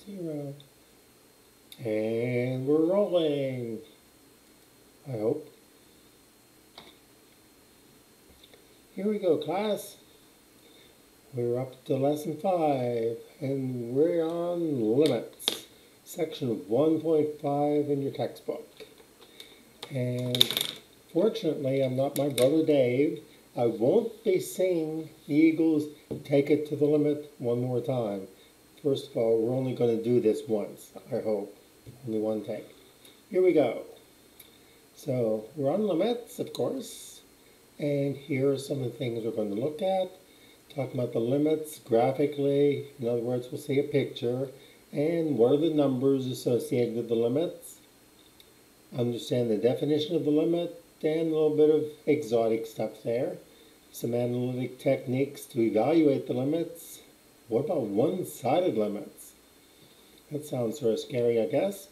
0. And we're rolling, I hope. Here we go, class. We're up to lesson 5, and we're on limits, section 1.5 in your textbook. And fortunately, I'm not my brother Dave. I won't be singing the Eagles' Take It to the Limit one more time. First of all, we're only going to do this once, I hope. Only one take. Here we go. So we're on limits, of course, and here are some of the things we're going to look at. Talking about the limits graphically, in other words, we'll see a picture, and what are the numbers associated with the limits. Understand the definition of the limit, and a little bit of exotic stuff there. Some analytic techniques to evaluate the limits. What about one-sided limits? That sounds sort of scary, I guess.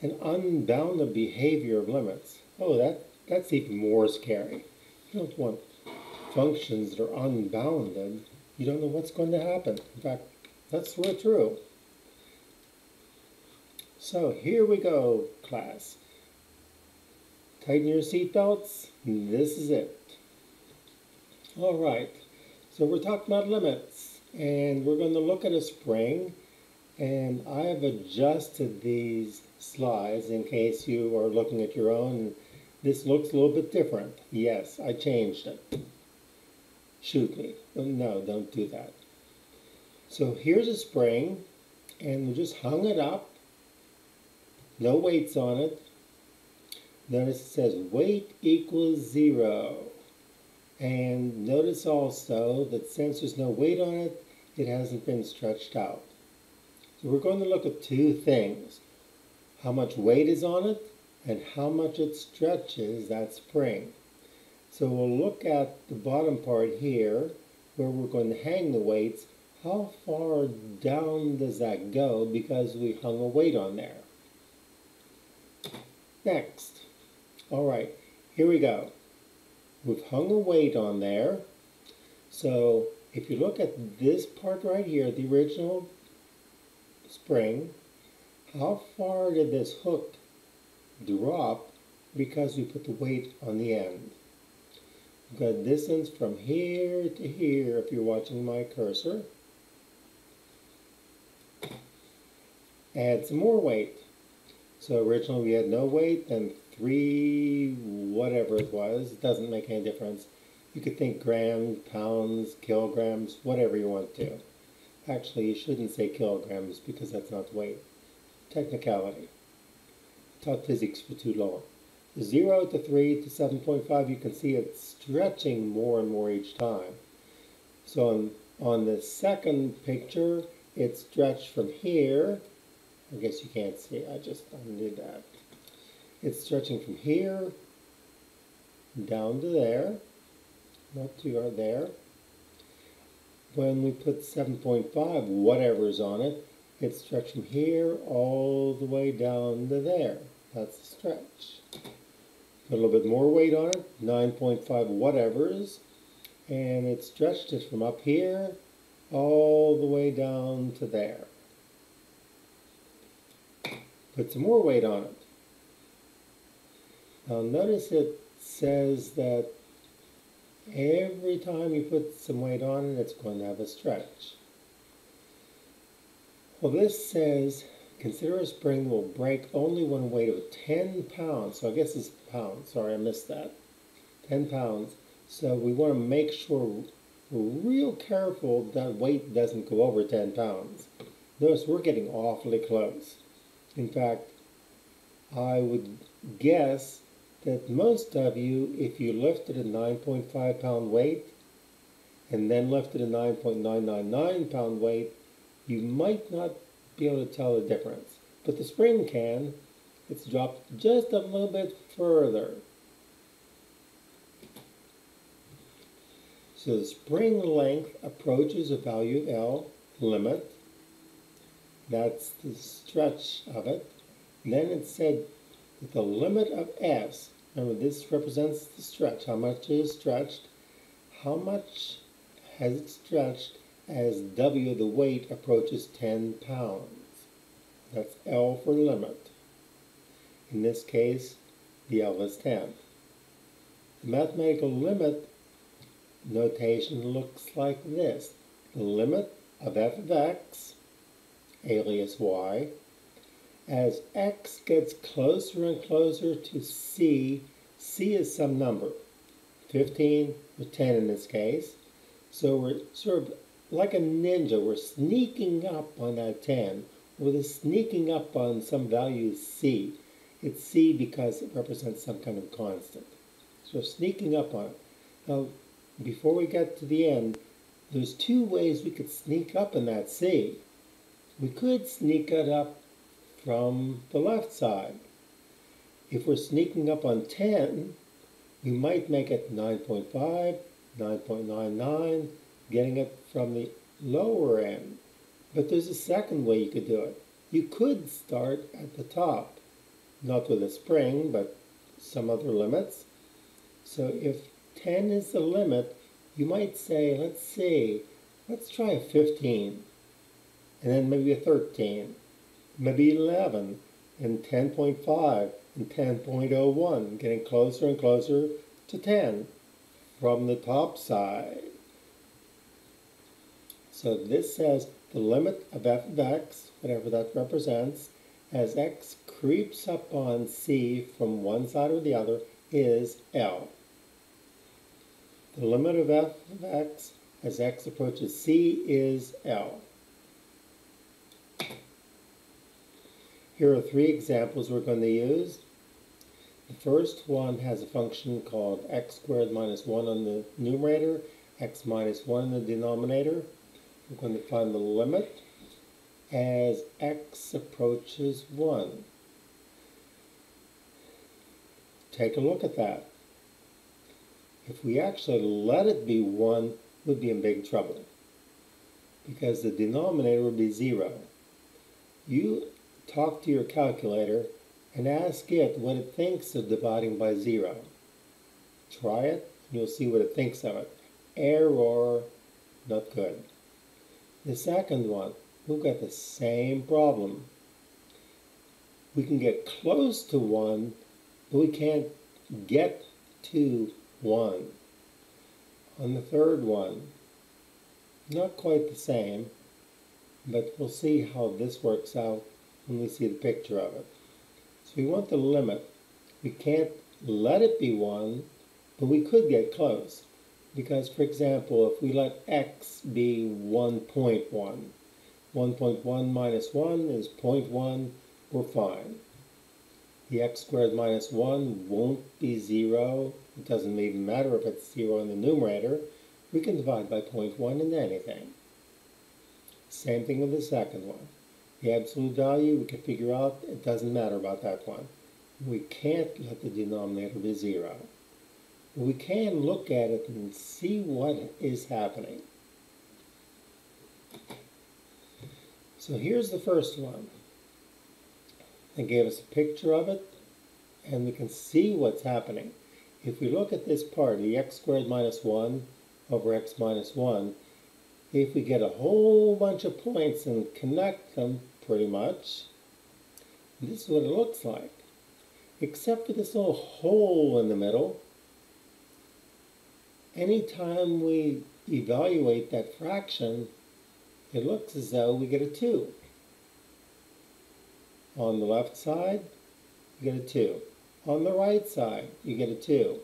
And unbounded behavior of limits. Oh, that's even more scary. You don't want functions that are unbounded. You don't know what's going to happen. In fact, that's sort of true. So here we go, class. Tighten your seatbelts. This is it. All right. So we're talking about limits, and we're going to look at a spring. And I have adjusted these slides in case you are looking at your own. This looks a little bit different. Yes, I changed it. Shoot me. No, don't do that. So here's a spring, and we just hung it up. No weights on it. Notice it says weight equals 0. And notice also that since there's no weight on it, it hasn't been stretched out. So we're going to look at two things. How much weight is on it and how much it stretches that spring. So we'll look at the bottom part here where we're going to hang the weights. How far down does that go because we hung a weight on there? Next. All right, here we go. We've hung a weight on there. So if you look at this part right here, the original spring, how far did this hook drop because we put the weight on the end? We've got a distance from here to here if you're watching my cursor. Add some more weight. So originally we had no weight, then 3 whatever it was. It doesn't make any difference. You could think grams, pounds, kilograms, whatever you want to. Actually, you shouldn't say kilograms because that's not weight. Technicality. I taught physics for too long. 0 to 3 to 7.5, you can see it's stretching more and more each time. So on the second picture, it's stretched from here. I guess you can't see. I just undid that. It's stretching from here down to there. Not too hard there. When we put 7.5, whatever's on it, it's stretched from here all the way down to there. That's the stretch. Put a little bit more weight on it, 9.5 whatevers, and it stretched it from up here all the way down to there. Put some more weight on it. Now notice it says that every time you put some weight on it, it's going to have a stretch. Well, this says, consider a spring will break only when a weight of 10 pounds. So I guess it's pounds. Sorry, I missed that. 10 pounds. So we want to make sure we're real careful that weight doesn't go over 10 pounds. Notice we're getting awfully close. In fact, I would guess that most of you, if you lifted a 9.5 pound weight and then lifted a 9.999 pound weight, you might not be able to tell the difference. But the spring can. It's dropped just a little bit further. So the spring length approaches a value of L, limit. That's the stretch of it. And then it said that the limit of S, remember this represents the stretch, how much is stretched, how much has it stretched as W, the weight, approaches 10 pounds. That's L for limit. In this case, the L is 10. The mathematical limit notation looks like this. The limit of f of x, alias y, as x gets closer and closer to c, c is some number, 15 or 10 in this case. So we're sort of like a ninja, we're sneaking up on that 10, we're sneaking up on some value c. It's c because it represents some kind of constant. So we're sneaking up on it. Now, before we get to the end, there's two ways we could sneak up in that c. We could sneak it up from the left side. If we're sneaking up on 10, we might make it 9.5, 9.99, getting it from the lower end. But there's a second way you could do it. You could start at the top, not with a spring, but some other limits. So if 10 is the limit, you might say, let's try a 15, and then maybe a 13, maybe 11, and 10.5, and 10.01, getting closer and closer to 10 from the top side. So this says the limit of f of x, whatever that represents, as x creeps up on c from one side or the other is L. The limit of f of x as x approaches c is L. Here are three examples we're going to use. The first one has a function called x squared minus 1 on the numerator, x minus 1 in the denominator. We're going to find the limit as x approaches 1. Take a look at that. If we actually let it be 1, we'd be in big trouble, because the denominator would be 0. You talk to your calculator and ask it what it thinks of dividing by 0. Try it, and you'll see what it thinks of it. Error, not good. The second one, we've got the same problem. We can get close to 1, but we can't get to 1. On the third one, not quite the same, but we'll see how this works out when we see the picture of it. So we want the limit. We can't let it be 1, but we could get close. Because, for example, if we let x be 1.1, 1.1 minus 1 is 0.1, we're fine. The x squared minus 1 won't be 0. It doesn't even matter if it's 0 in the numerator. We can divide by 0.1 in anything. Same thing with the second one. The absolute value, we can figure out, it doesn't matter about that one. We can't let the denominator be 0. We can look at it and see what is happening. So here's the first one. They gave us a picture of it, and we can see what's happening. If we look at this part, the x squared minus 1 over x minus 1, if we get a whole bunch of points and connect them pretty much, this is what it looks like. Except for this little hole in the middle, anytime we evaluate that fraction, it looks as though we get a 2. On the left side, you get a 2. On the right side, you get a 2.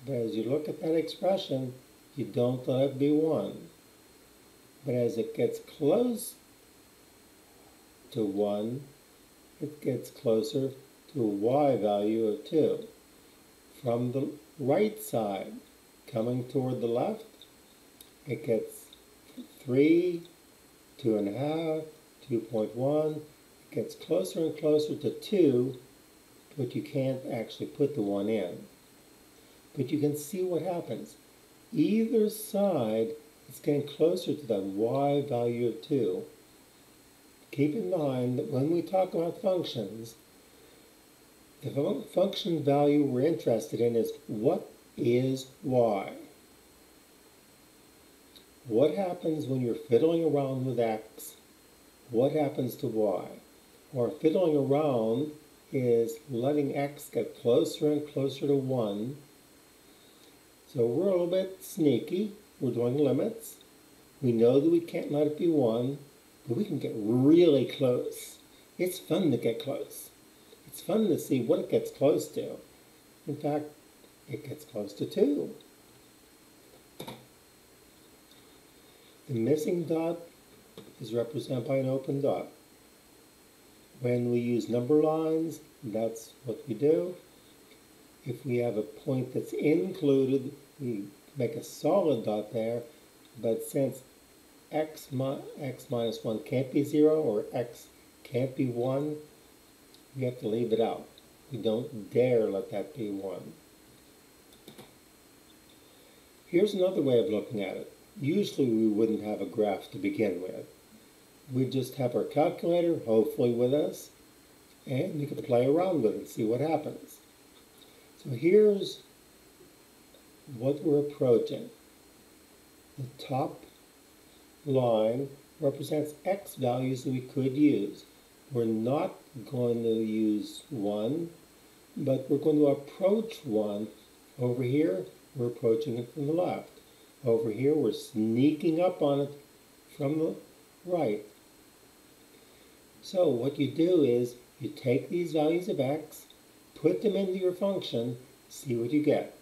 But as you look at that expression, you don't let it be 1. But as it gets close to 1, it gets closer to a y value of 2. From the right side, coming toward the left, it gets 3, 2.5, 2.1. It gets closer and closer to 2, but you can't actually put the 1 in. But you can see what happens. Either side, it's getting closer to that y value of 2. Keep in mind that when we talk about functions, the function value we're interested in is what is y. What happens when you're fiddling around with x? What happens to y? or fiddling around is letting x get closer and closer to 1. So we're a little bit sneaky. We're doing limits. We know that we can't let it be 1, but we can get really close. It's fun to get close. It's fun to see what it gets close to. In fact, it gets close to 2. The missing dot is represented by an open dot. When we use number lines, that's what we do. If we have a point that's included, we make a solid dot there, but since x minus 1 can't be 0 or x can't be 1, we have to leave it out. We don't dare let that be 1. Here's another way of looking at it. Usually we wouldn't have a graph to begin with. We'd just have our calculator, hopefully with us, and we could play around with it and see what happens. So here's what we're approaching. The top line represents x values that we could use. We're not going to use 1, but we're going to approach 1. Over here, we're approaching it from the left. Over here, we're sneaking up on it from the right. So what you do is you take these values of x, put them into your function, see what you get.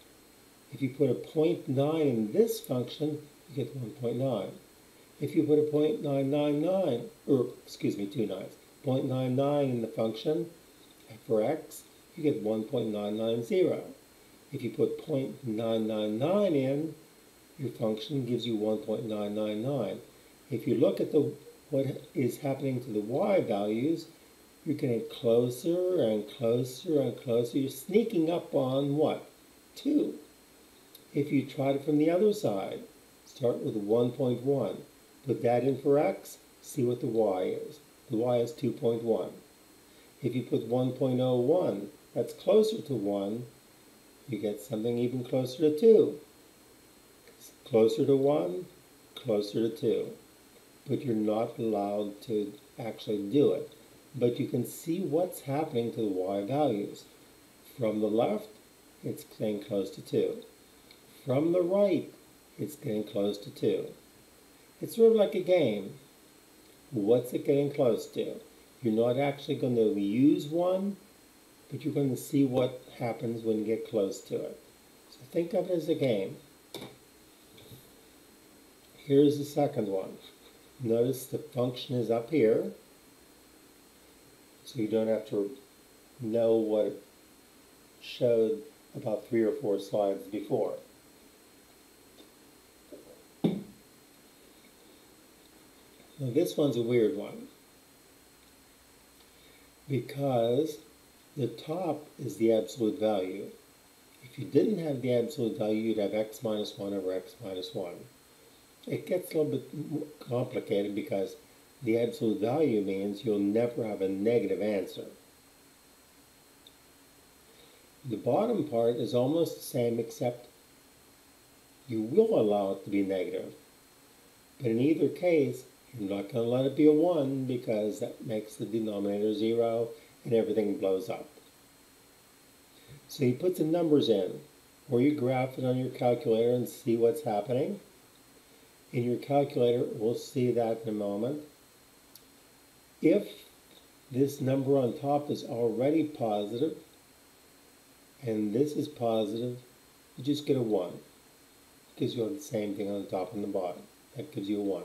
If you put a 0.9 in this function, you get 1.9. If you put a 0.999, or excuse me, 2 nines, 0.99 in the function for x, you get 1.990. If you put 0.999 in, your function gives you 1.999. If you look at what is happening to the y values, you're getting closer and closer and closer. You're sneaking up on what? 2. If you tried it from the other side, start with 1.1. Put that in for x, see what the y is. The y is 2.1. If you put 1.01, that's closer to 1, you get something even closer to 2. Closer to 1, closer to 2. But you're not allowed to actually do it. But you can see what's happening to the y values. From the left, it's getting close to 2. From the right, it's getting close to 2. It's sort of like a game. What's it getting close to? You're not actually going to use 1, but you're going to see what happens when you get close to it. So think of it as a game. Here's the second one. Notice the function is up here, so you don't have to know what it showed about 3 or 4 slides before. Now this one's a weird one, because the top is the absolute value. If you didn't have the absolute value, you'd have x minus 1 over x minus 1. It gets a little bit complicated because the absolute value means you'll never have a negative answer. The bottom part is almost the same, except you will allow it to be negative. But in either case, you're not going to let it be a 1 because that makes the denominator 0 and everything blows up. So you put some numbers in, or you graph it on your calculator and see what's happening. In your calculator, we'll see that in a moment. If this number on top is already positive, and this is positive, you just get a 1. Because you have the same thing on the top and the bottom. That gives you a 1.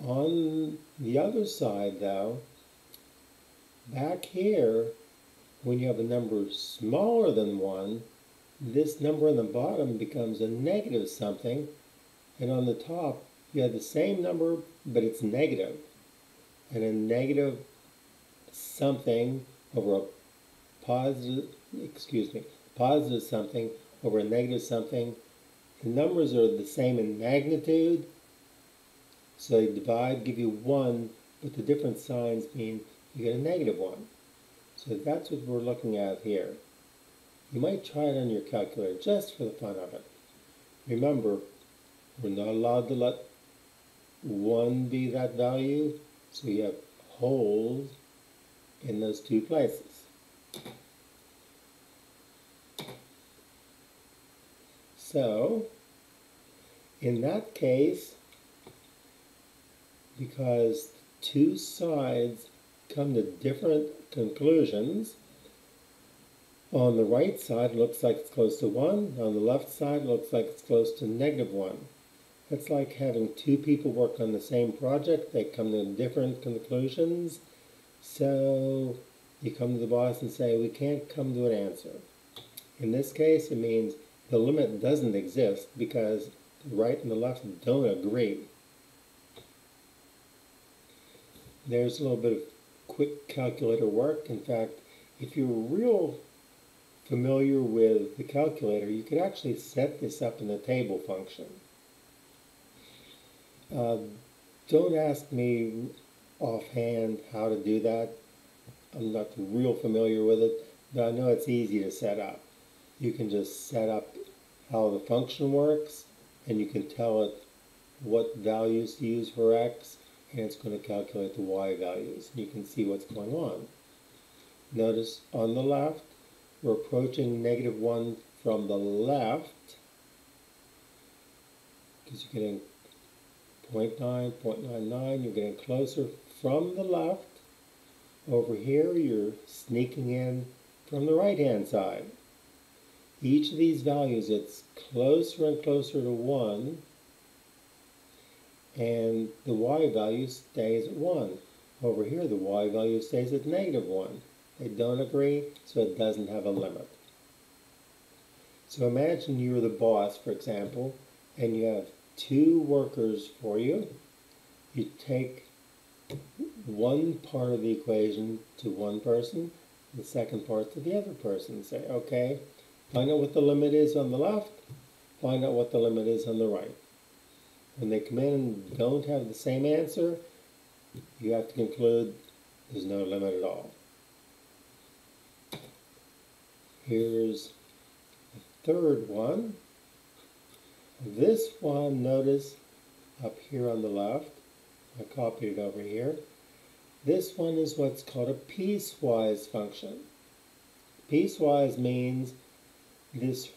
On the other side, though, back here, when you have a number smaller than 1, this number on the bottom becomes a negative something, and on the top, you have the same number, but it's negative. And a negative something over a positive something over a negative something. The numbers are the same in magnitude, so they divide, give you 1, but the different signs mean you get a negative 1. So that's what we're looking at here. You might try it on your calculator just for the fun of it. Remember, we're not allowed to let 1 be that value, so you have wholes in those two places. So, in that case, because two sides come to different conclusions, on the right side it looks like it's close to 1, on the left side it looks like it's close to -1. It's like having two people work on the same project, they come to different conclusions, so you come to the boss and say, we can't come to an answer. In this case, it means the limit doesn't exist because the right and the left don't agree. There's a little bit of quick calculator work. In fact, if you're real familiar with the calculator, you could actually set this up in a table function. Don't ask me offhand how to do that. I'm not real familiar with it, but I know it's easy to set up. You can just set up how the function works, and you can tell it what values to use for x, and it's going to calculate the y values. You can see what's going on. Notice on the left, we're approaching -1 from the left, because you're getting 0.9, 0.99, you're getting closer from the left. Over here, you're sneaking in from the right-hand side. Each of these values, it's closer and closer to 1, and the y value stays at 1. Over here, the y value stays at -1. They don't agree, so it doesn't have a limit. So imagine you're the boss, for example, and you have two workers for you. You take one part of the equation to one person, the second part to the other person. Say, okay, find out what the limit is on the left, find out what the limit is on the right. When they come in and don't have the same answer, you have to conclude there's no limit at all. Here's the third one. This one, notice up here on the left, I copied it over here. This one is what's called a piecewise function. Piecewise means this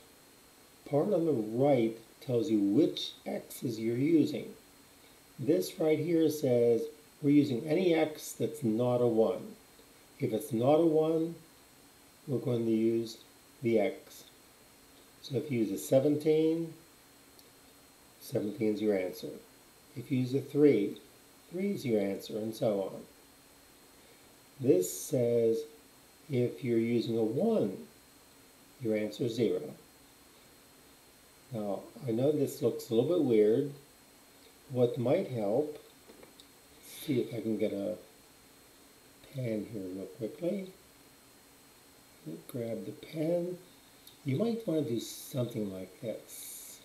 part on the right tells you which x's you're using. This right here says we're using any x that's not a 1. If it's not a 1, we're going to use the x. So if you use a 17, 17 is your answer. If you use a 3, 3 is your answer, and so on. This says if you're using a 1, your answer is 0. Now, I know this looks a little bit weird. What might help, let's see if I can get a pen here real quickly. Grab the pen. You might want to do something like this.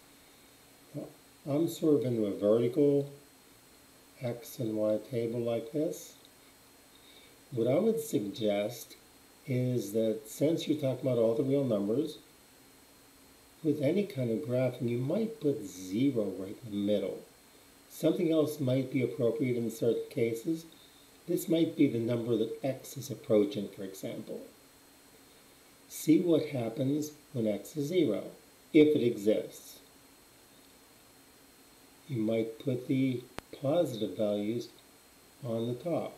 I'm sort of into a vertical x and y table like this. What I would suggest is that since you're talking about all the real numbers, with any kind of graphing, you might put 0 right in the middle. Something else might be appropriate in certain cases. This might be the number that x is approaching, for example. See what happens when x is 0, if it exists. You might put the positive values on the top.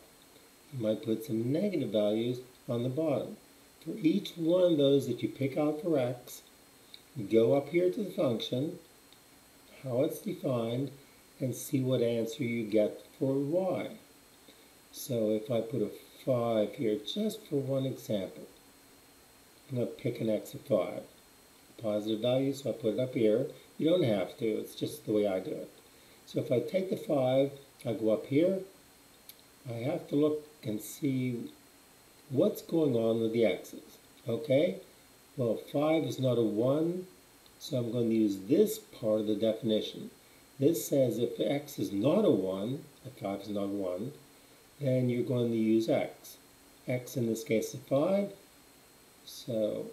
You might put some negative values on the bottom. For each one of those that you pick out for x, go up here to the function, how it's defined, and see what answer you get for y. So if I put a 5 here, just for one example, I'm going to pick an x of 5. Positive value, so I put it up here. You don't have to, it's just the way I do it. So if I take the 5, I go up here, I have to look and see what's going on with the x's. Okay? Well, 5 is not a 1, so I'm going to use this part of the definition. This says if x is not a 1, if 5 is not a 1, then you're going to use x. X in this case is 5, so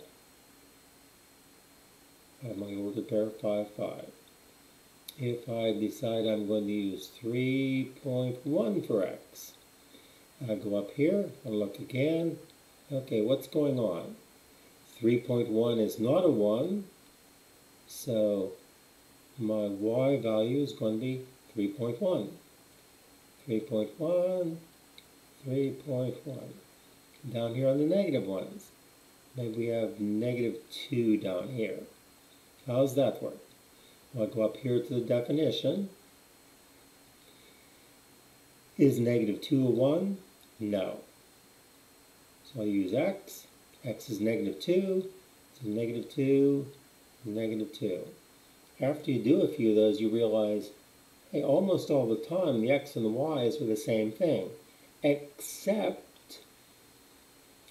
I have my ordered pair 5, 5. If I decide I'm going to use 3.1 for x, I go up here, I look again. Okay, what's going on? 3.1 is not a 1, so my y value is going to be 3.1. 3.1, 3.1. Down here on the negative ones, maybe we have -2 down here. How does that work? Well, I'll go up here to the definition. Is -2 a 1? No. So I'll use x. X is -2. So -2, -2. After you do a few of those, you realize, hey, almost all the time the x and the y's are the same thing, except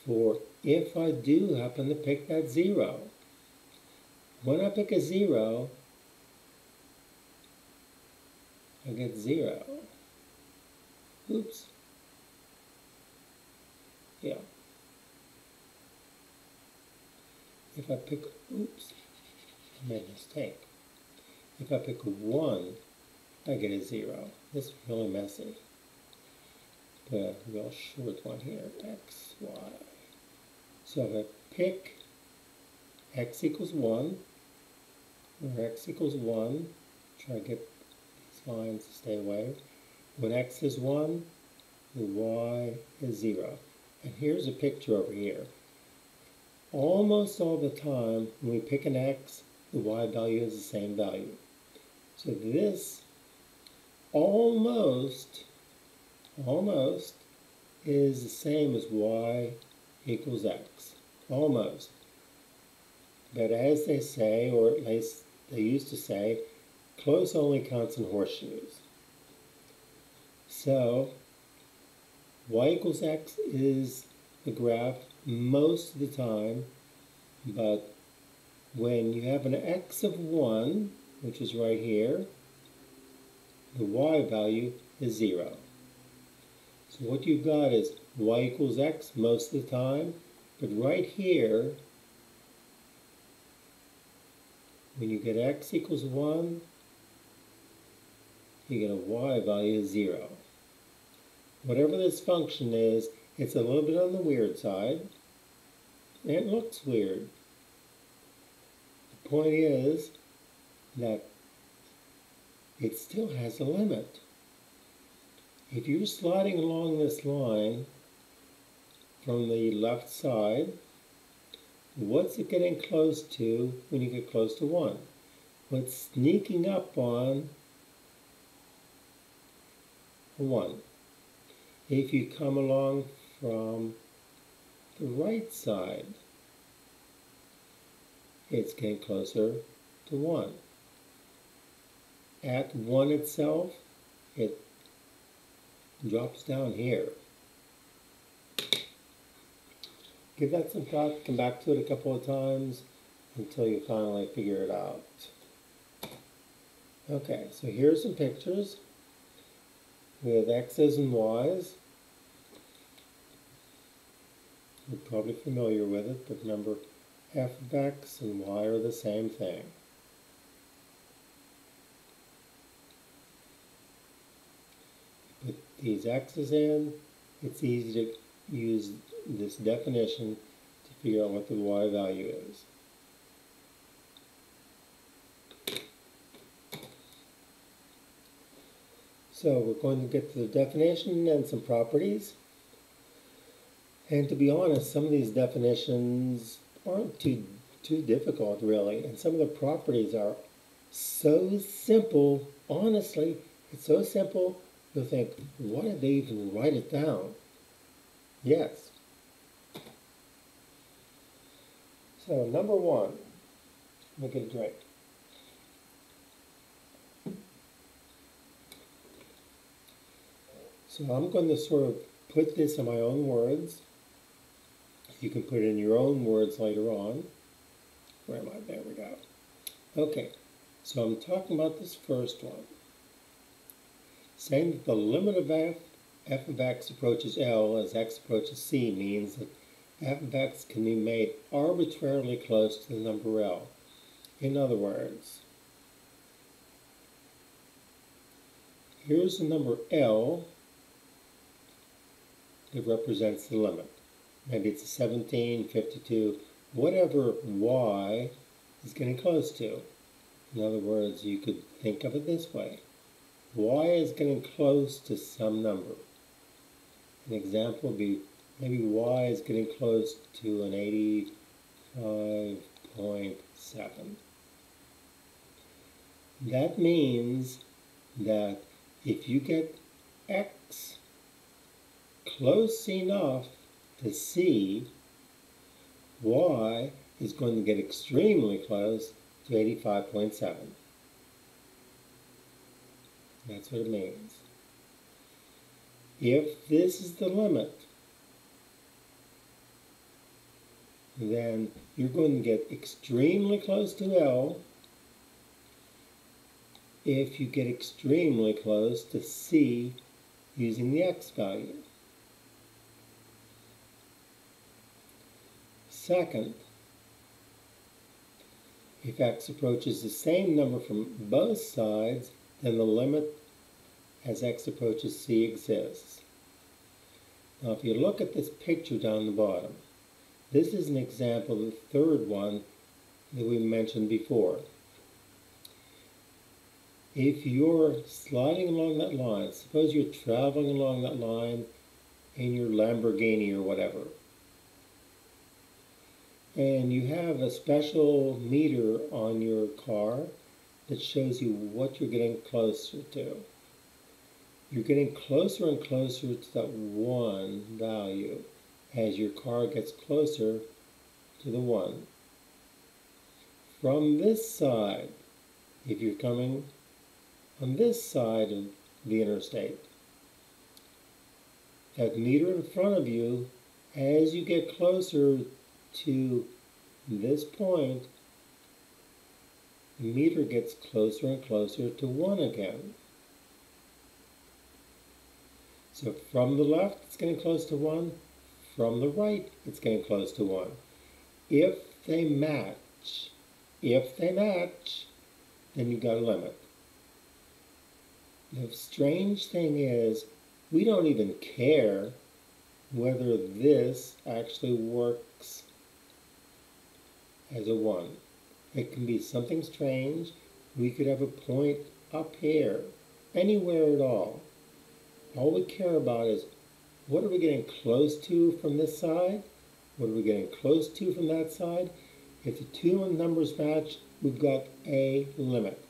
for if I do happen to pick that 0. When I pick a 0, I get 0. Oops. Yeah. If I pick, oops, I made a mistake. If I pick a 1, I get a 0. This is really messy. Put a real short one here, x, y. So if I pick x equals 1, or x equals 1, try to get these lines to stay away. When x is 1, the y is 0. And here's a picture over here. Almost all the time, when we pick an x, the y value is the same value. So this almost is the same as y equals x. Almost. But as they say, or at least they used to say, close only counts in horseshoes. So y equals x is the graph most of the time, but when you have an x of 1, which is right here, the y value is 0. So what you've got is y equals x most of the time, but right here, when you get x equals 1, you get a y value of 0. Whatever this function is, it's a little bit on the weird side, and it looks weird. The point is that it still has a limit. If you're sliding along this line from the left side, what's it getting close to when you get close to 1? Well, it's sneaking up on a 1. If you come along from the right side, it's getting closer to 1. At 1 itself, it drops down here. Give that some thought, come back to it a couple of times until you finally figure it out. Okay, so here's some pictures with x's and y's. You're probably familiar with it, but remember, f of x and y are the same thing. Put these x's in, it's easy to use this definition to figure out what the y value is. So we're going to get to the definition and some properties. And to be honest, some of these definitions aren't too difficult, really. And some of the properties are so simple. Honestly, it's so simple, you'll think, why did they even write it down? Yes. So, number 1, let me get a drink. So I'm going to sort of put this in my own words. You can put it in your own words later on. Where am I? There we go. Okay, so I'm talking about this first one. Saying that the limit of f of x approaches L as x approaches C means that f of x can be made arbitrarily close to the number L. In other words, here's the number L, that represents the limit. Maybe it's a 17, 52, whatever y is getting close to. In other words, you could think of it this way. Y is getting close to some number. An example would be maybe y is getting close to an 85.7. That means that if you get x close enough to c, y is going to get extremely close to 85.7. That's what it means. If this is the limit, then you're going to get extremely close to L if you get extremely close to C using the x value. Second, if x approaches the same number from both sides, then the limit as x approaches C exists. Now if you look at this picture down the bottom, this is an example of the third one that we mentioned before. If you're sliding along that line, suppose you're traveling along that line in your Lamborghini or whatever, and you have a special meter on your car that shows you what you're getting closer to. You're getting closer and closer to that 1 value as your car gets closer to the 1. From this side, if you're coming on this side of the interstate, that meter in front of you, as you get closer to this point, the meter gets closer and closer to 1 again. So from the left, it's getting close to 1. From the right, it's getting close to 1. If they match, then you've got a limit. The strange thing is, we don't even care whether this actually works as a 1. It can be something strange. We could have a point up here, anywhere at all. All we care about is, what are we getting close to from this side? What are we getting close to from that side? If the two numbers match, we've got a limit,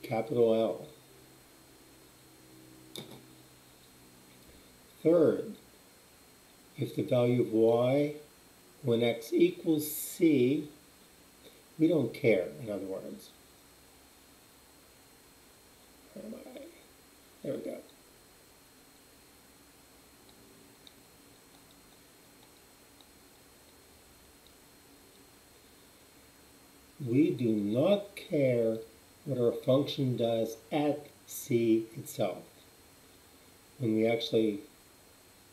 capital L. Third, if the value of y when x equals c, we don't care, in other words. Where am I? There we go. We do not care what our function does at c itself. When we actually,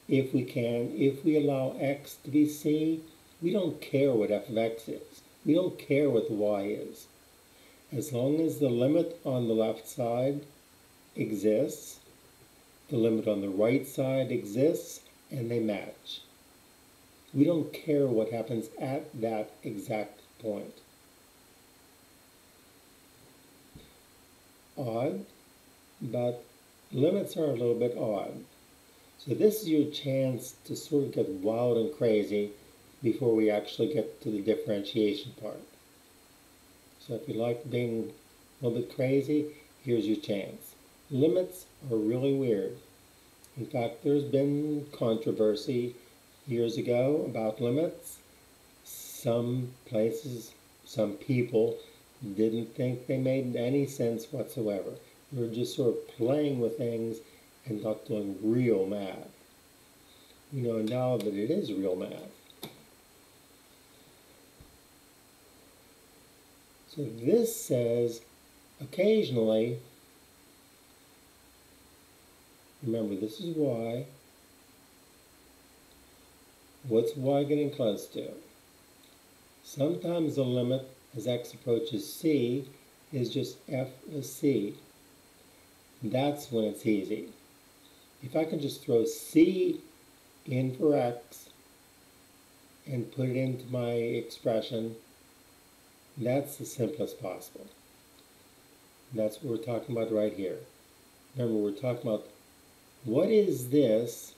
if we allow x to be c, we don't care what f of x is. We don't care what the y is. As long as the limit on the left side exists, the limit on the right side exists, and they match. We don't care what happens at that exact point. Odd, but limits are a little bit odd. So this is your chance to sort of get wild and crazy before we actually get to the differentiation part. So if you like being a little bit crazy, here's your chance. Limits are really weird. In fact, there's been controversy years ago about limits. Some places, some people didn't think they made any sense whatsoever. They were just sort of playing with things and not doing real math. We know now that it is real math. So this says, occasionally, remember this is y. What's y getting close to? Sometimes the limit as x approaches c is just f of c. That's when it's easy. If I can just throw c in for x and put it into my expression, that's the simplest possible. That's what we're talking about right here. Remember, we're talking about what is this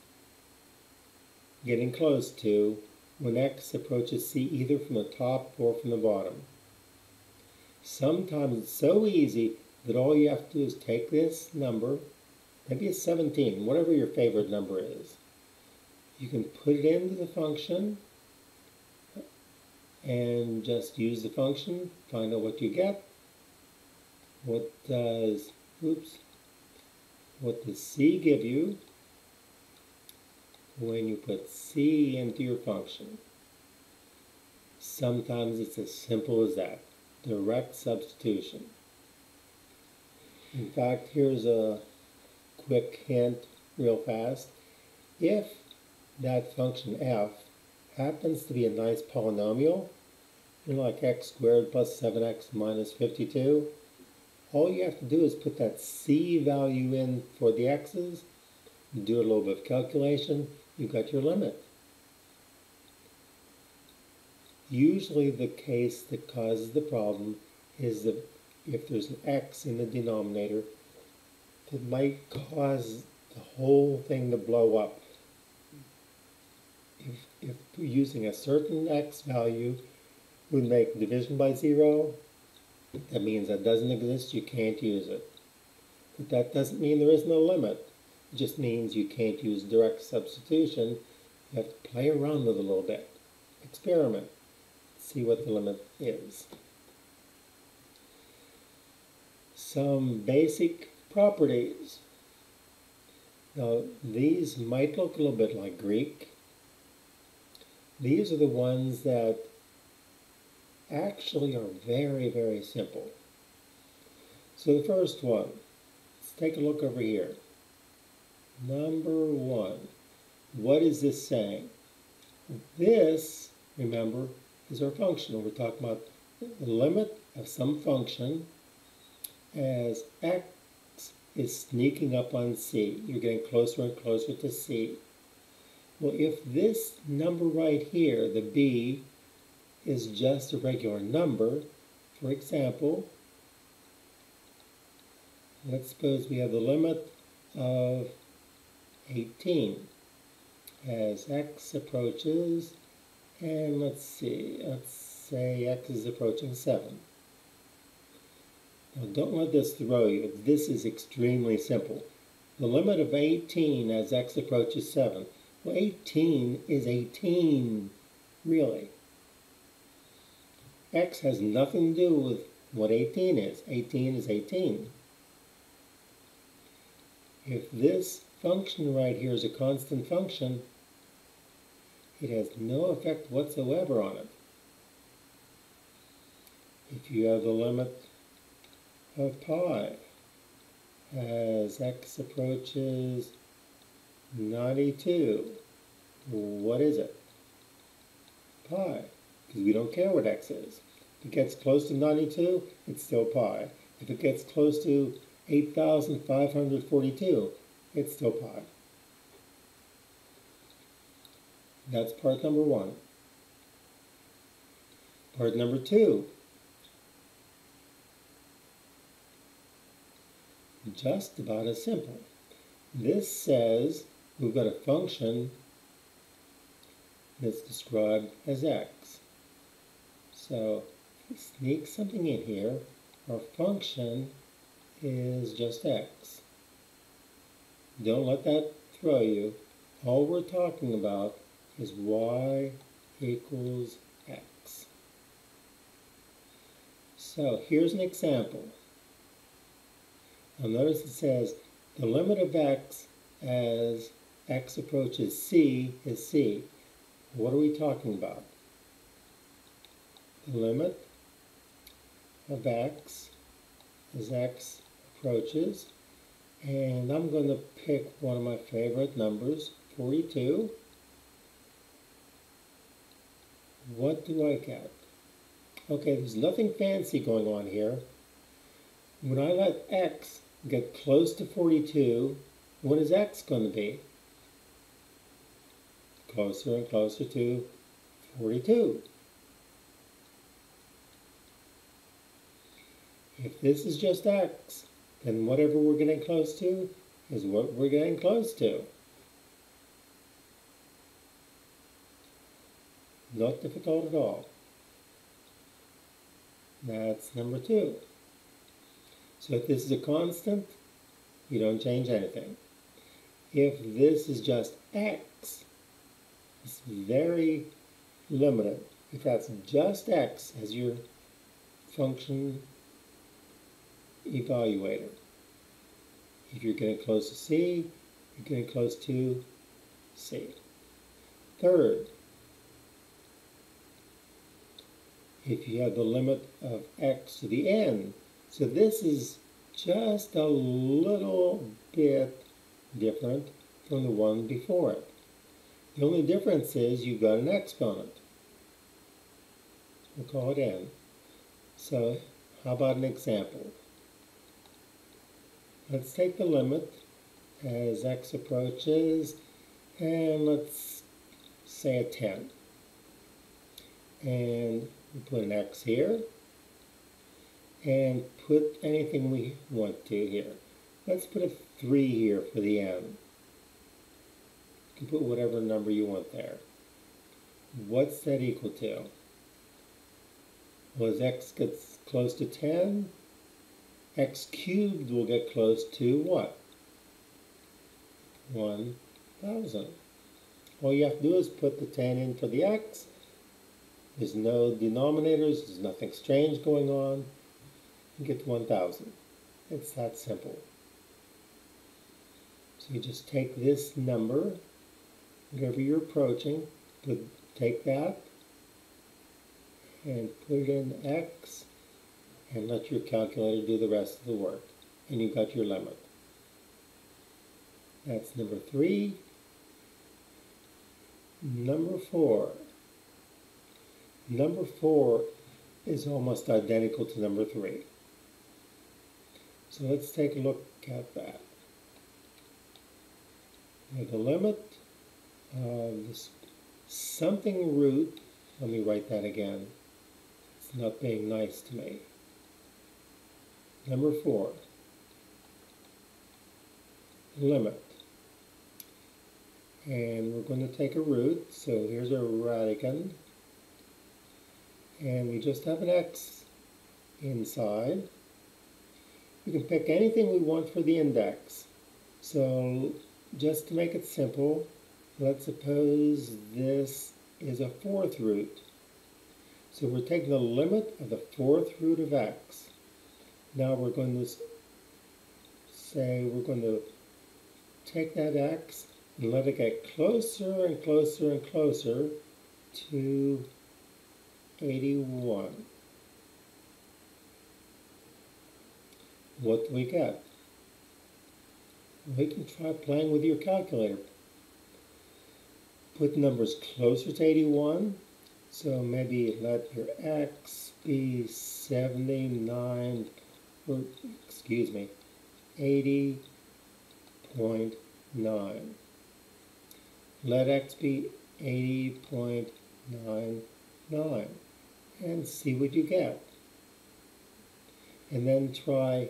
getting close to when x approaches c either from the top or from the bottom. Sometimes it's so easy that all you have to do is take this number, maybe it's 17, whatever your favorite number is. You can put it into the function and just use the function, find out what you get. What does c give you when you put c into your function? Sometimes it's as simple as that, direct substitution. In fact, here's a quick hint real fast. If that function f happens to be a nice polynomial, like x squared plus 7x minus 52, all you have to do is put that c value in for the x's, do a little bit of calculation, you've got your limit. Usually the case that causes the problem is that if there's an x in the denominator, that might cause the whole thing to blow up. If using a certain x value would make division by 0, that means that doesn't exist, you can't use it. But that doesn't mean there is no limit. It just means you can't use direct substitution. You have to play around with it a little bit. Experiment. See what the limit is. Some basic properties. Now, these might look a little bit like Greek. These are the ones that actually are very, very simple. So the first one, let's take a look over here. Number 1, what is this saying? This, remember, is our function. We're talking about the limit of some function as x is sneaking up on c. You're getting closer and closer to c. Well, if this number right here, the b, is just a regular number, for example, let's suppose we have the limit of 18 as x approaches, and let's say x is approaching 7. Now don't let this throw you. This is extremely simple. The limit of 18 as x approaches 7. Well, 18 is 18, really. X has nothing to do with what 18 is. 18 is 18. If this function right here is a constant function, it has no effect whatsoever on it. If you have the limit of pi as x approaches 92, what is it? Pi, because we don't care what x is. If it gets close to 92, it's still pi. If it gets close to 8,542, it's still pi. That's part number 1. Part number 2. Just about as simple. This says we've got a function that's described as x. So if we sneak something in here, our function is just x. Don't let that throw you. All we're talking about is y equals x. So here's an example. Now notice it says the limit of x as x approaches c is c. What are we talking about? The limit of x as x approaches, and I'm going to pick one of my favorite numbers, 42. What do I get? Okay, there's nothing fancy going on here. When I let x get close to 42, what is x going to be? closer and closer to 42. If this is just x, then whatever we're getting close to is what we're getting close to. Not difficult at all. That's number 2. So if this is a constant, you don't change anything. If this is just x, it's very limited. If that's just x as your function evaluator. If you're getting close to c, you're getting close to c. Third, if you have the limit of x to the n, so this is just a little bit different from the one before it. The only difference is you've got an exponent. We'll call it n. So how about an example? Let's take the limit as x approaches, and let's say a 10. And we put an x here, and put anything we want to here. Let's put a 3 here for the n. You can put whatever number you want there. What's that equal to? Well, as x gets close to 10, x cubed will get close to what? 1,000. All you have to do is put the 10 in for the x. There's no denominators, there's nothing strange going on. You get 1,000. It's that simple. So you just take this number, whatever you're approaching, take that and put it in x, and let your calculator do the rest of the work. And you've got your limit. That's number 3. Number 4. Number 4 is almost identical to number 3. So let's take a look at that. Now the limit of this something root, let me write that again. It's not being nice to me. Number 4, limit. And we're going to take a root, so here's our radicand. And we just have an x inside. We can pick anything we want for the index. So just to make it simple, let's suppose this is a 4th root. So we're taking the limit of the 4th root of x. Now we're going to say we're going to take that x and let it get closer and closer and closer to 81. What do we get? We can try playing with your calculator. Put numbers closer to 81. So maybe let your x be 79, or excuse me, 80.9. Let x be 80.99 and see what you get. And then try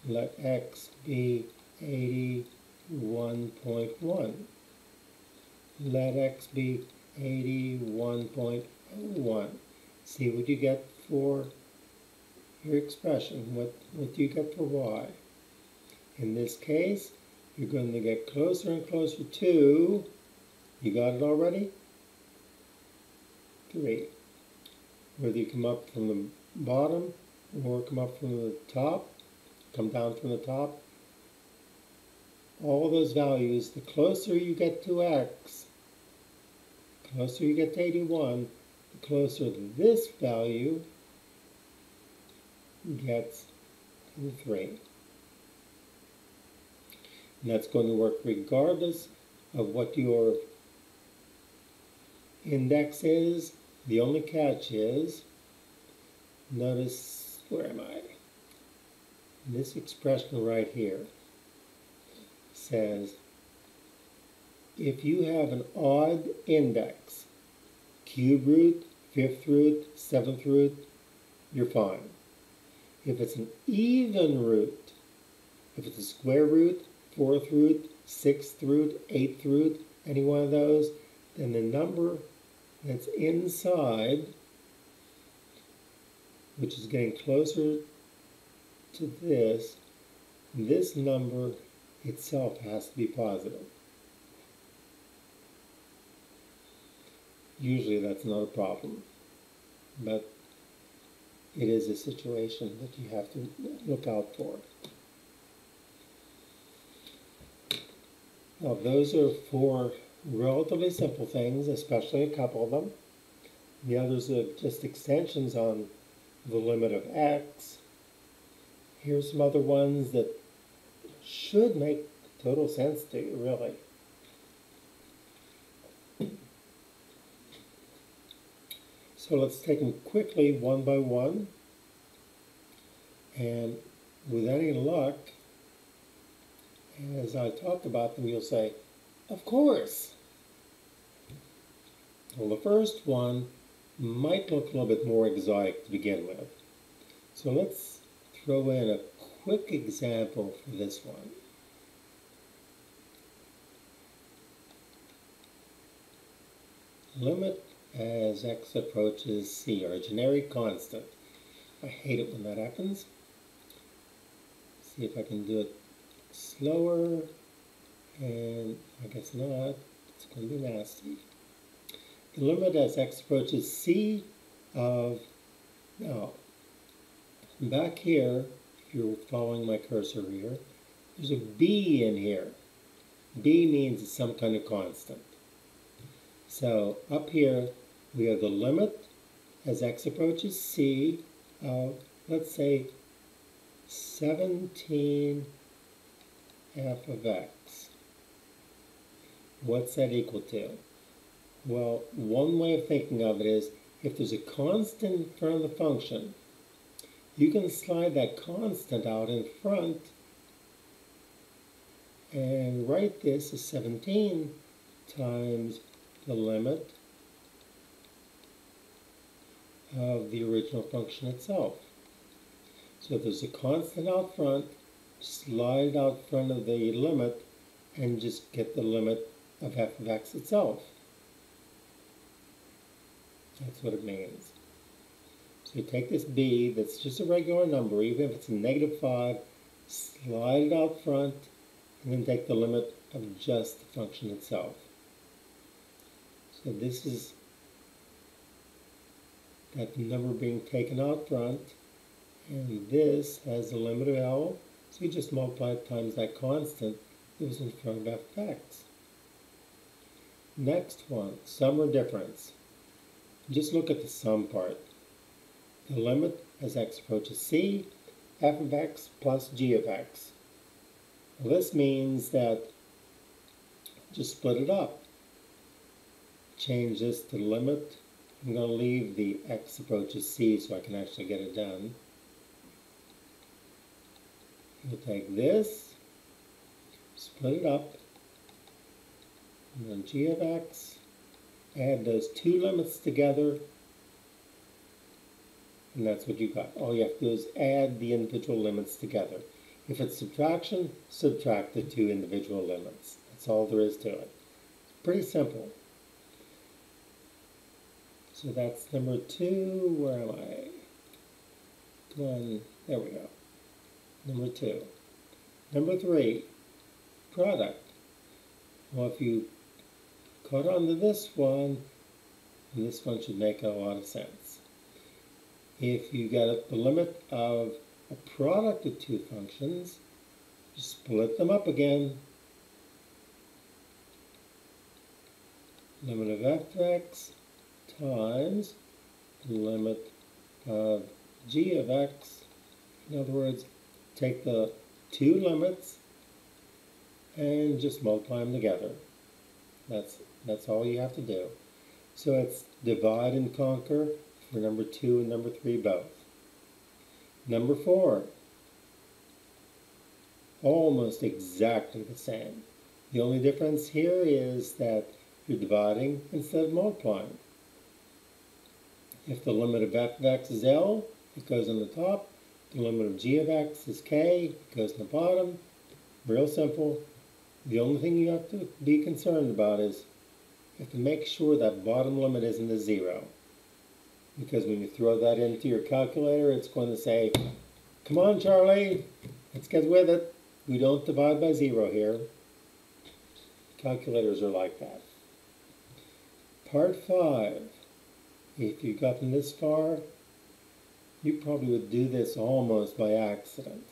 let x be 81.1. Let x be 81.01. See what you get for your expression. What do you get for y? In this case, you're going to get closer and closer to, you got it already? 3. Whether you come up from the bottom or come up from the top, come down from the top, all those values, the closer you get to x, the closer you get to 81, the closer this value gets to 3. And that's going to work regardless of what your index is. The only catch is, notice, where am I? This expression right here says if you have an odd index, cube root, fifth root, seventh root, you're fine. If it's an even root, if it's a square root, fourth root, sixth root, eighth root, any one of those, then the number that's inside, which is getting closer to this number itself has to be positive. Usually that's not a problem, but it is a situation that you have to look out for. Now those are four relatively simple things, especially a couple of them. The others are just extensions on the limit of x. Here's some other ones that should make total sense to you, really. So let's take them quickly one by one. And with any luck, as I talk about them, you'll say, of course. Well, the first one might look a little bit more exotic to begin with. So let's throw in a quick example for this one. Limit as x approaches c, or a generic constant. I hate it when that happens. See if I can do it slower, and I guess not. It's going to be nasty. The limit as x approaches c of, now, back here, if you're following my cursor here, there's a b in here. B means it's some kind of constant. So up here, we have the limit as x approaches c of, let's say, 17 f of x. What's that equal to? Well, one way of thinking of it is, if there's a constant in front of the function, you can slide that constant out in front and write this as 17 times the limit of the original function itself. So if there's a constant out front, slide it out front of the limit and just get the limit of f of x itself. That's what it means. So you take this b, that's just a regular number, even if it's a -5, slide it out front, and then take the limit of just the function itself. So this is that number being taken out front, and this has the limit of L, so you just multiply it times that constant that was in front of f of x. Next one, sum or difference. Just look at the sum part. The limit as x approaches c, f of x plus g of x. Well, this means that just split it up. Change this to limit. I'm going to leave the x approaches c so I can actually get it done. We'll take this, split it up, and then g of x, add those two limits together, and that's what you got. All you have to do is add the individual limits together. If it's subtraction, subtract the two individual limits. That's all there is to it. It's pretty simple. So that's number 2. Where am I? There we go. Number 2. Number 3, product. Well, if you caught on to this one, and this one should make a lot of sense. If you get the limit of a product of two functions, just split them up again. Limit of f of x times the limit of g of x. In other words, take the two limits and just multiply them together. That's all you have to do. So it's divide and conquer for number 2 and number 3 both. Number 4, almost exactly the same. The only difference here is that you're dividing instead of multiplying. If the limit of f of x is L, it goes on the top. The limit of g of x is k, it goes on the bottom. Real simple. The only thing you have to be concerned about is you have to make sure that bottom limit isn't a 0. Because when you throw that into your calculator, it's going to say, come on, Charlie, let's get with it. We don't divide by 0 here. Calculators are like that. Part 5. If you've gotten this far, you probably would do this almost by accident.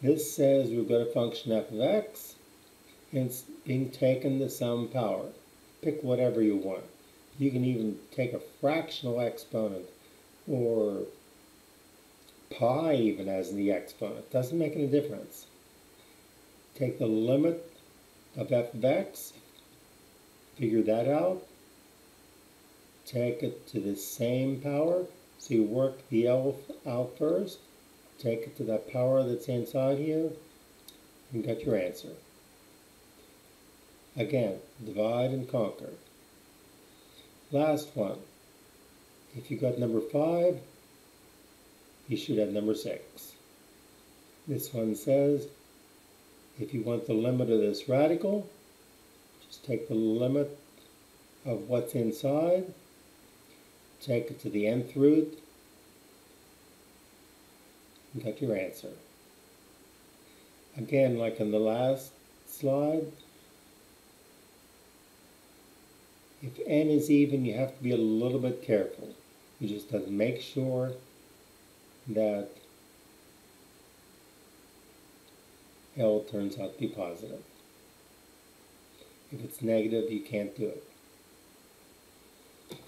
This says we've got a function f of x, and it's being taken to some power. Pick whatever you want. You can even take a fractional exponent, or pi even as the exponent. Doesn't make any difference. Take the limit of f of x, figure that out, take it to the same power, so you work the L out first, take it to that power that's inside here, and get your answer. Again, divide and conquer. Last one. If you got number 5, you should have number 6. This one says, if you want the limit of this radical, just take the limit of what's inside, take it to the nth root, and get your answer. Again, like in the last slide, if n is even, you have to be a little bit careful. You just have to make sure that L turns out to be positive. If it's negative, you can't do it.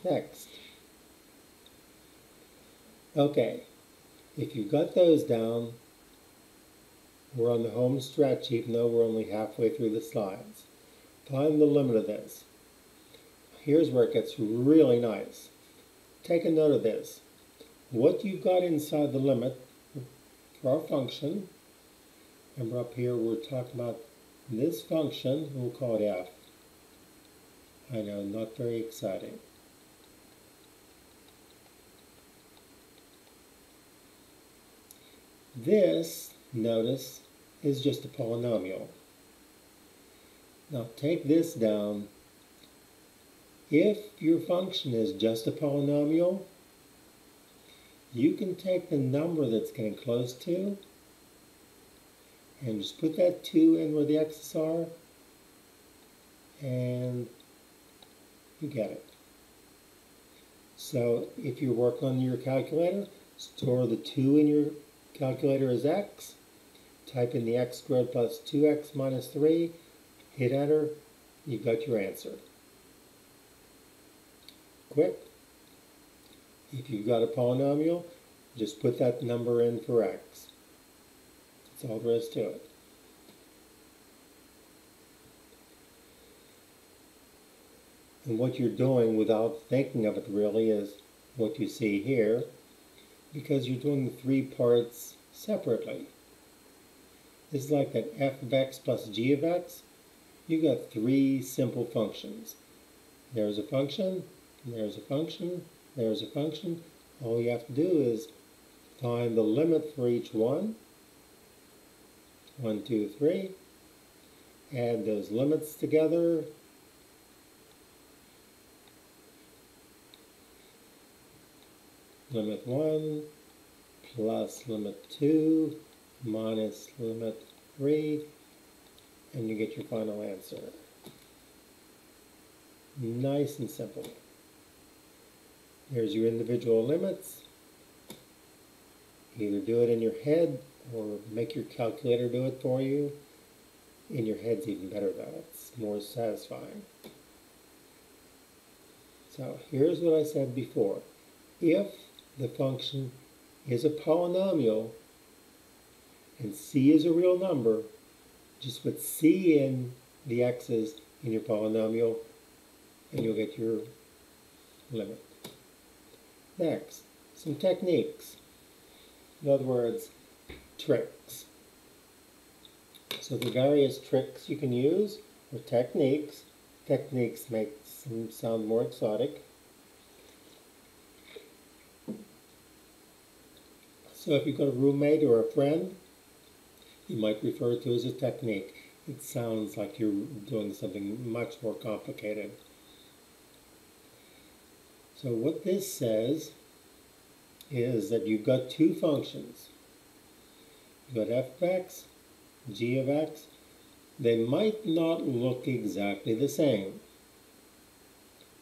Next. Okay, if you've got those down, we're on the home stretch even though we're only halfway through the slides. Find the limit of this. Here's where it gets really nice. Take a note of this. What you've got inside the limit for our function, remember up here we're talking about this function, we'll call it f. I know, not very exciting. This, notice, is just a polynomial. Now take this down. If your function is just a polynomial, you can take the number that's getting close to and just put that 2 in where the x's are, and you get it. So if you're working on your calculator, store the 2 in your calculator as x, type in the x squared plus 2x minus 3, hit enter, you've got your answer. Quick. If you've got a polynomial, just put that number in for x. That's all there is to it. And what you're doing without thinking of it really is what you see here, because you're doing the 3 parts separately. This is like that f of x plus g of x. You've got 3 simple functions. There's a function, there's a function, there's a function. All you have to do is find the limit for each one. 1, 2, 3. Add those limits together. Limit 1 plus limit 2 minus limit 3, and you get your final answer. Nice and simple. There's your individual limits. Either do it in your head or make your calculator do it for you. In your head's even better though, it's more satisfying. So here's what I said before. If the function is a polynomial and c is a real number, just put c in the x's in your polynomial and you'll get your limit. Next, some techniques. In other words, tricks. So So the various tricks you can use or techniques. Techniques make them sound more exotic. So if you've got a roommate or a friend, you might refer to it as a technique. It sounds like you're doing something much more complicated. So what this says is that you've got two functions. You've got f of x, g of x. They might not look exactly the same,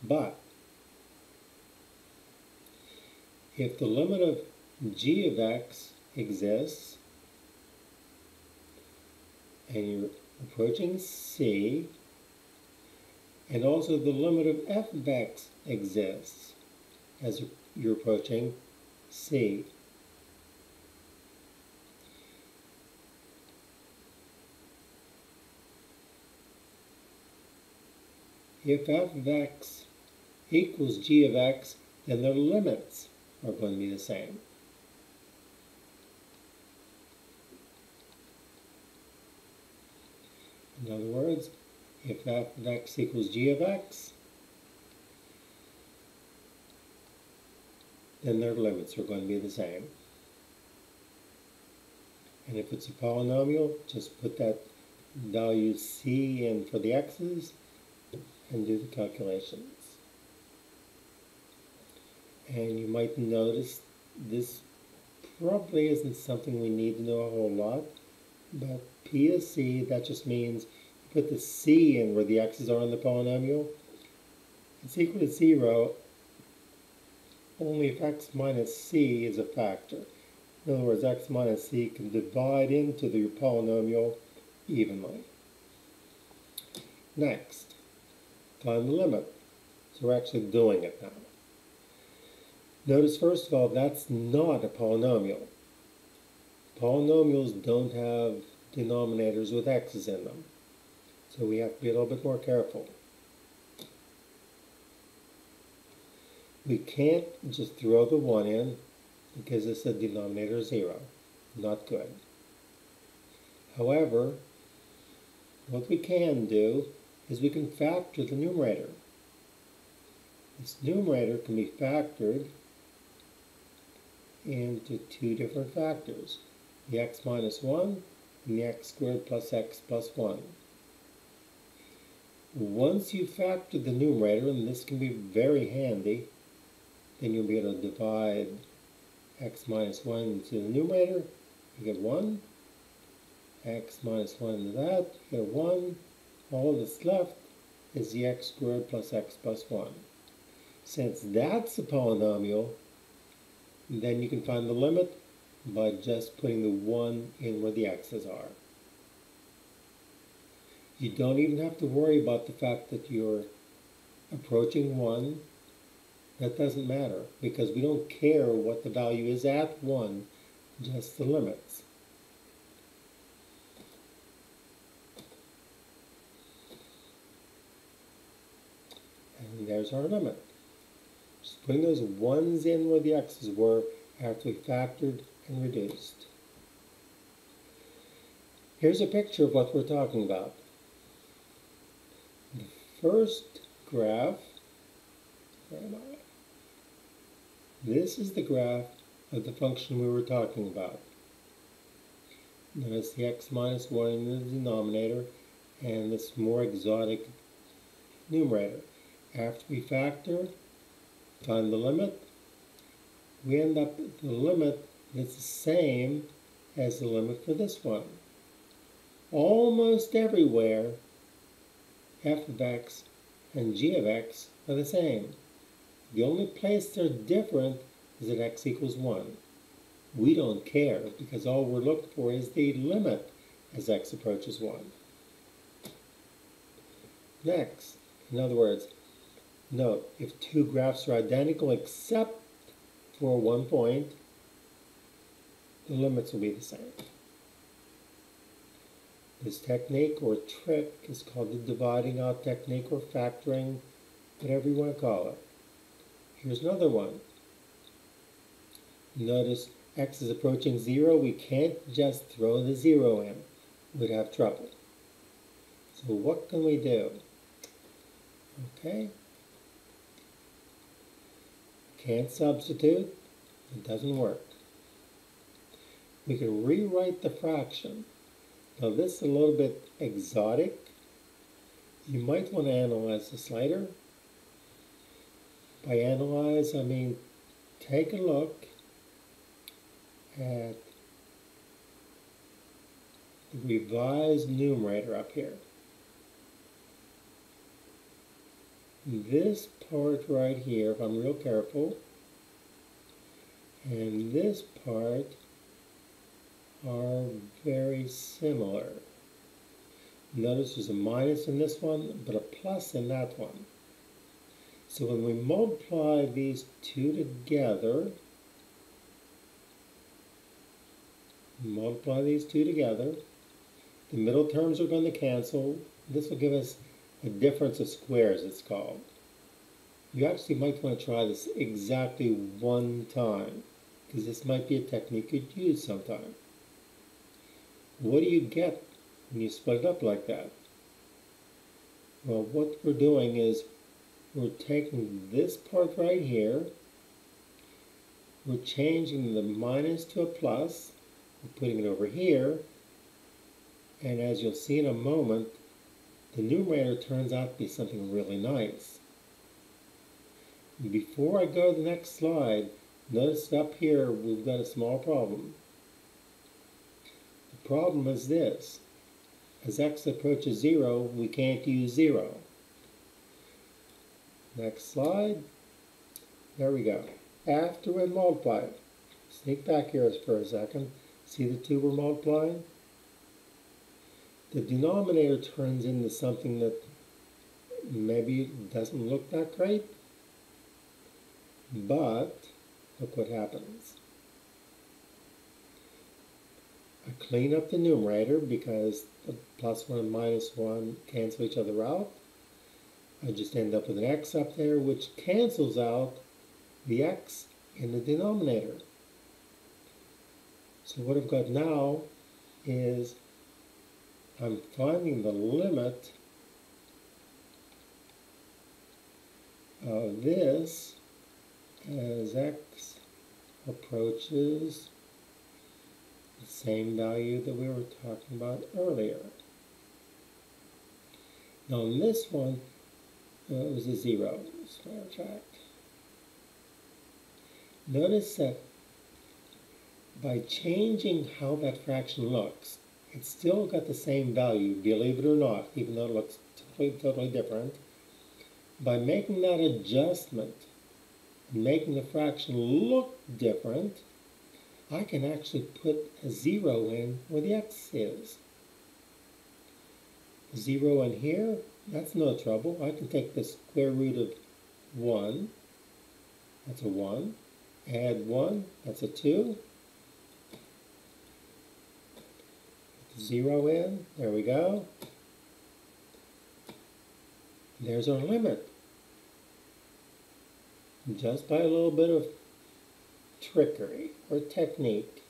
but if the limit of g of x exists and you're approaching c, and also the limit of f of x exists as you're approaching c. If f of x equals g of x, then their limits are going to be the same. In other words, if f of x equals g of x, then their limits are going to be the same. And if it's a polynomial, just put that value c in for the x's and do the calculations. And you might notice this probably isn't something we need to know a whole lot, but P is C, that just means you put the C in where the x's are in the polynomial. It's equal to 0 only if x minus c is a factor. In other words, x minus c can divide into the polynomial evenly. Next, find the limit. So we're actually doing it now. Notice first of all, that's not a polynomial. Polynomials don't have denominators with x's in them. So we have to be a little bit more careful. We can't just throw the 1 in because it's a denominator 0. Not good. However, what we can do is we can factor the numerator. This numerator can be factored into two different factors, the x minus 1 and the x squared plus x plus 1. Once you factor the numerator, and this can be very handy, then you'll be able to divide x minus 1 into the numerator. You get 1. X minus 1 into that, you get 1. All that's left is the x squared plus x plus 1. Since that's a polynomial, then you can find the limit by just putting the 1 in where the x's are. You don't even have to worry about the fact that you're approaching 1. That doesn't matter, because we don't care what the value is at 1, just the limits. And there's our limit. Just putting those 1's in where the x's were after we factored and reduced. Here's a picture of what we're talking about. The first graph, where am I? This is the graph of the function we were talking about. Notice the x minus 1 in the denominator and this more exotic numerator. After we factor, find the limit, we end up with the limit that's the same as the limit for this one. Almost everywhere, f of x and g of x are the same. The only place they're different is at x equals 1. We don't care, because all we're looking for is the limit as x approaches 1. Next, in other words, note, if two graphs are identical except for 1 point, the limits will be the same. This technique or trick is called the dividing out technique or factoring, whatever you want to call it. Here's another one. Notice x is approaching 0. We can't just throw the 0 in. we'd have trouble. So what can we do? Okay. Can't substitute. It doesn't work. We can rewrite the fraction. Now this is a little bit exotic. You might want to analyze this later. By analyze, I mean take a look at the revised numerator up here. This part right here, if I'm real careful, and this part are very similar. Notice there's a minus in this one, but a plus in that one. So when we multiply these two together, the middle terms are going to cancel. This will give us a difference of squares, it's called. You actually might want to try this exactly one time, because this might be a technique you'd use sometime. What do you get when you split it up like that? Well, what we're doing is we're taking this part right here, we're changing the minus to a plus, we're putting it over here, and as you'll see in a moment, the numerator turns out to be something really nice. Before I go to the next slide, notice up here we've got a small problem. The problem is this. As x approaches 0, we can't use 0. Next slide. There we go. After we multiply, sneak back here for a second. See the two we're multiplying? The denominator turns into something that maybe doesn't look that great, but look what happens. I clean up the numerator because the plus 1 and minus 1 cancel each other out. I just end up with an x up there which cancels out the x in the denominator. So what I've got now is I'm finding the limit of this as x approaches the same value that we were talking about earlier. Now in this one, it was a 0, as a matter of fact. Notice that by changing how that fraction looks, it's still got the same value, believe it or not, even though it looks totally different. By making that adjustment, making the fraction look different, I can actually put a 0 in where the x is. 0 in here, that's no trouble. I can take the square root of 1, that's a 1. Add 1, that's a 2. 0 in, there we go. There's our limit. Just by a little bit of trickery or technique,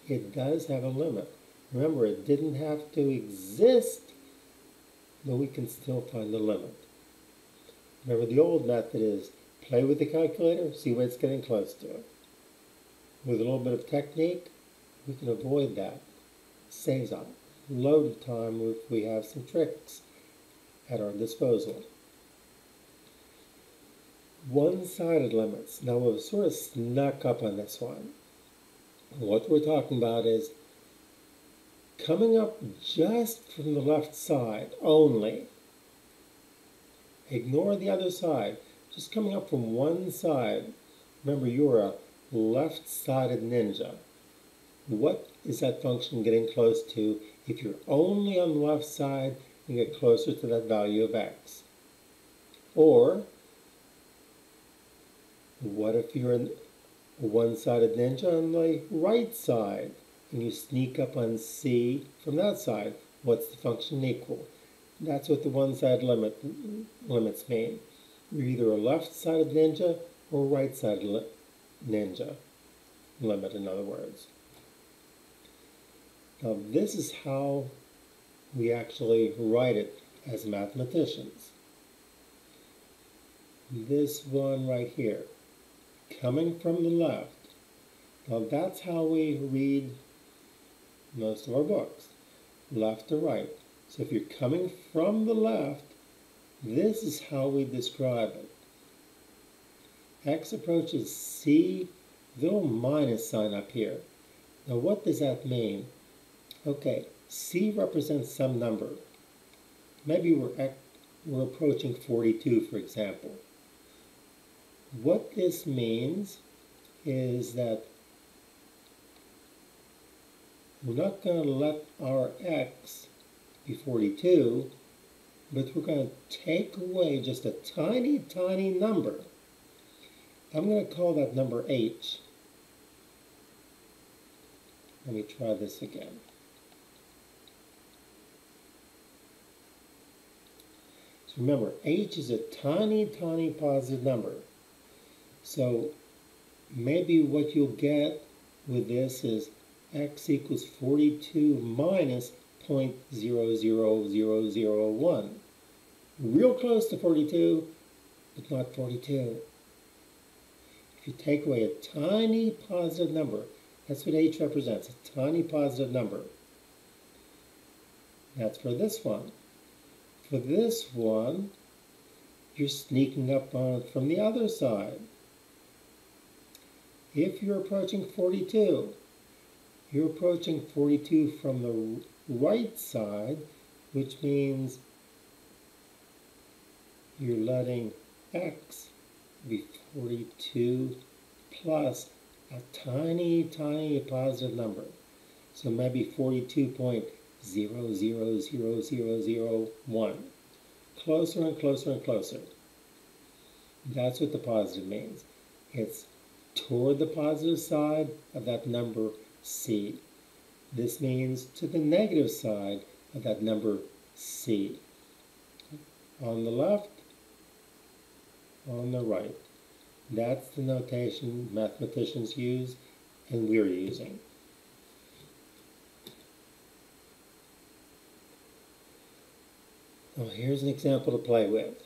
it does have a limit. Remember, it didn't have to exist, but we can still find the limit. Remember, the old method is play with the calculator, see what it's getting close to. With a little bit of technique, we can avoid that. Saves a load of time if we have some tricks at our disposal. One-sided limits. Now we've sort of snuck up on this one. What we're talking about is coming up just from the left side only. Ignore the other side. Just coming up from one side. Remember, you're a left-sided ninja. What is that function getting close to if you're only on the left side and get closer to that value of x? Or what if you're a one-sided ninja on the right side and you sneak up on c from that side? What's the function equal? That's what the one-sided limits mean. You're either a left-sided ninja or a right-sided ninja. Limit, in other words. Now this is how we actually write it as mathematicians. This one right here, coming from the left. Now that's how we read most of our books, left to right. So if you're coming from the left, this is how we describe it. X approaches C, little minus sign up here. Now what does that mean? Okay, C represents some number. Maybe we're approaching 42, for example. What this means is that we're not going to let our X be 42, but we're going to take away just a tiny, tiny number. I'm going to call that number H. Let me try this again. So remember, H is a tiny, tiny positive number. So maybe what you'll get with this is X equals 42 minus 0.00001. Real close to 42, but not 42. If you take away a tiny positive number, that's what H represents, a tiny positive number. That's for this one. For this one, you're sneaking up on it from the other side. If you're approaching 42, you're approaching 42 from the right side, which means you're letting X be 42 plus a tiny, tiny positive number. So maybe 42.000001. Closer and closer and closer. That's what the positive means. It's toward the positive side of that number C. This means to the negative side of that number C. On the left, on the right. That's the notation mathematicians use and we're using. Now here's an example to play with.